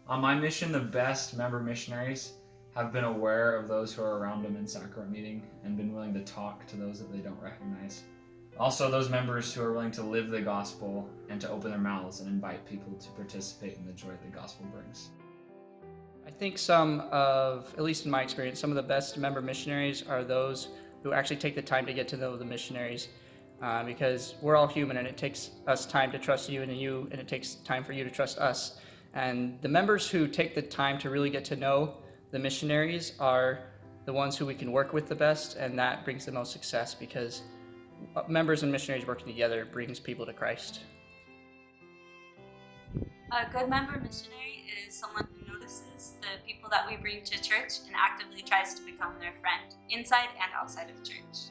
On my mission, the best member missionaries have been aware of those who are around them in sacrament meeting and been willing to talk to those that they don't recognize. Also, those members who are willing to live the gospel and to open their mouths and invite people to participate in the joy the gospel brings. I think some of, at least in my experience, some of the best member missionaries are those who actually take the time to get to know the missionaries. Because we're all human and it takes us time to trust you, and it takes time for you to trust us. And the members who take the time to really get to know the missionaries are the ones who we can work with the best, and that brings the most success because members and missionaries working together brings people to Christ. A good member missionary is someone who notices the people that we bring to church and actively tries to become their friend, inside and outside of church.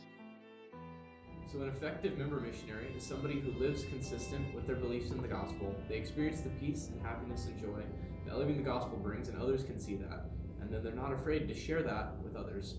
So an effective member missionary is somebody who lives consistent with their beliefs in the gospel. They experience the peace and happiness and joy that living the gospel brings, and others can see that. And then they're not afraid to share that with others.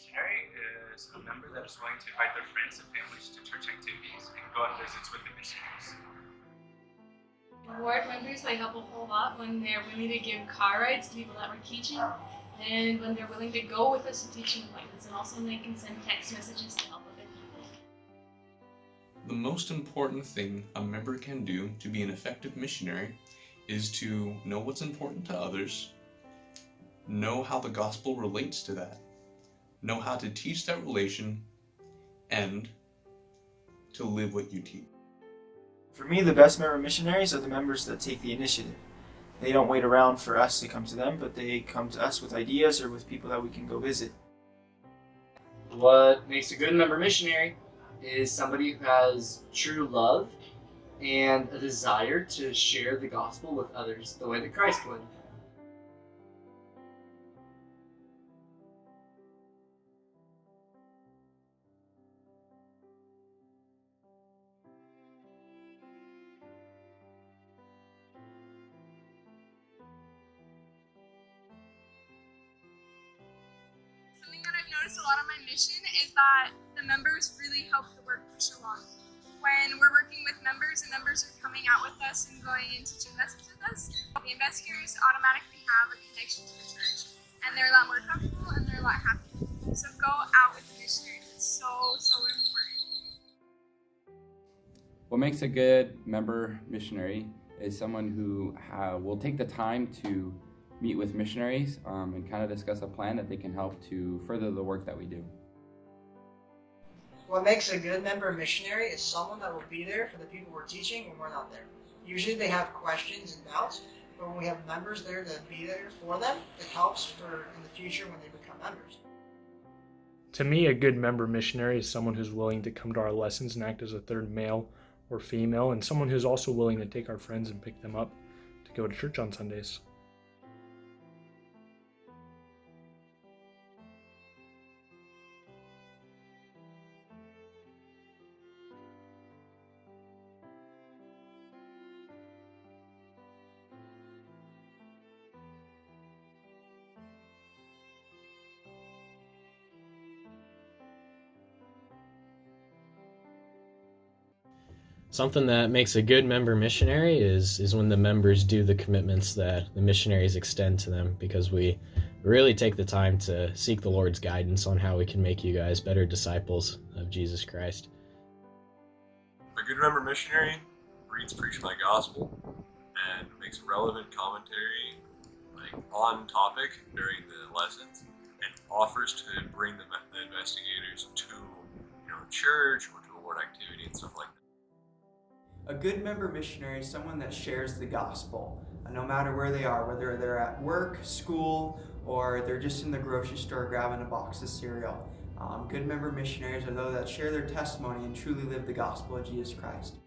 Missionary is a member that is willing to invite their friends and families to church activities and go on visits with the missionaries. Ward members, they help a whole lot when they're willing to give car rides to people that we're teaching, and when they're willing to go with us to teaching appointments, and also when they can send text messages to help other people. The most important thing a member can do to be an effective missionary is to know what's important to others, know how the gospel relates to that, know how to teach that relation, and to live what you teach. For me, the best member missionaries are the members that take the initiative. They don't wait around for us to come to them, but they come to us with ideas or with people that we can go visit. What makes a good member missionary is somebody who has true love and a desire to share the gospel with others the way that Christ would. Something that I've noticed a lot on my mission is that the members really help the work push along. When we're working with members and members are coming out with us and going and teaching lessons with us, the investigators automatically have a connection to the church, and they're a lot more comfortable and they're a lot happier. So go out with the missionaries. It's so important. What makes a good member missionary is someone who will take the time to meet with missionaries and kind of discuss a plan that they can help to further the work that we do. What makes a good member missionary is someone that will be there for the people we're teaching when we're not there. Usually they have questions and doubts, but when we have members there to be there for them, it helps for in the future when they become members. To me, a good member missionary is someone who's willing to come to our lessons and act as a third male or female, and someone who's also willing to take our friends and pick them up to go to church on Sundays. Something that makes a good member missionary is when the members do the commitments that the missionaries extend to them, because we really take the time to seek the Lord's guidance on how we can make you guys better disciples of Jesus Christ. A good member missionary reads Preach My Gospel and makes relevant commentary on topic during the lessons and offers to bring the investigators to church or to a ward activity and stuff like that. A good member missionary is someone that shares the gospel, no matter where they are, whether they're at work, school, or they're just in the grocery store grabbing a box of cereal. Good member missionaries are those that share their testimony and truly live the gospel of Jesus Christ.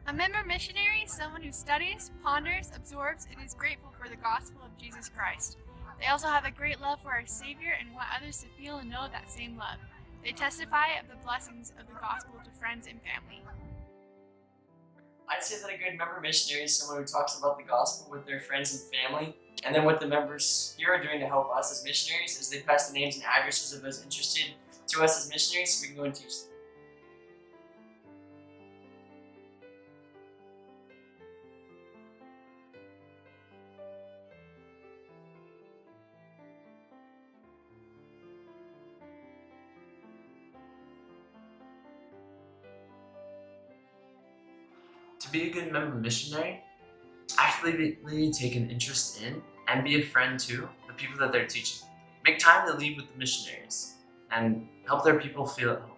A member missionary is someone who studies, ponders, absorbs, and is grateful for the gospel of Jesus Christ. They also have a great love for our Savior and want others to feel and know that same love. They testify of the blessings of the gospel to friends and family. I'd say that a good member missionary is someone who talks about the gospel with their friends and family. And then what the members here are doing to help us as missionaries is they pass the names and addresses of those interested to us as missionaries so we can go and teach them. To be a good member missionary, actively take an interest in and be a friend to the people that they're teaching. Make time to lead with the missionaries and help their people feel at home.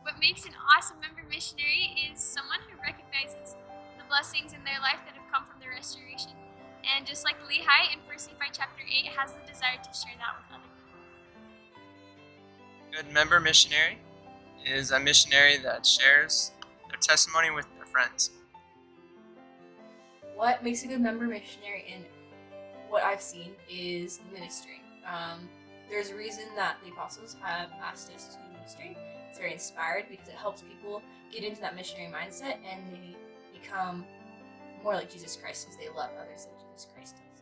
What makes an awesome member missionary is someone who recognizes the blessings in their life that have come from the restoration. And just like Lehi in 1 Nephi chapter 8 has the desire to share that with other people. Good member missionary is a missionary that shares their testimony with their friends. What makes a good member missionary in what I've seen is ministering. There's a reason that the apostles have asked us to do ministry. It's very inspired because it helps people get into that missionary mindset and they become more like Jesus Christ because they love others like Jesus Christ does.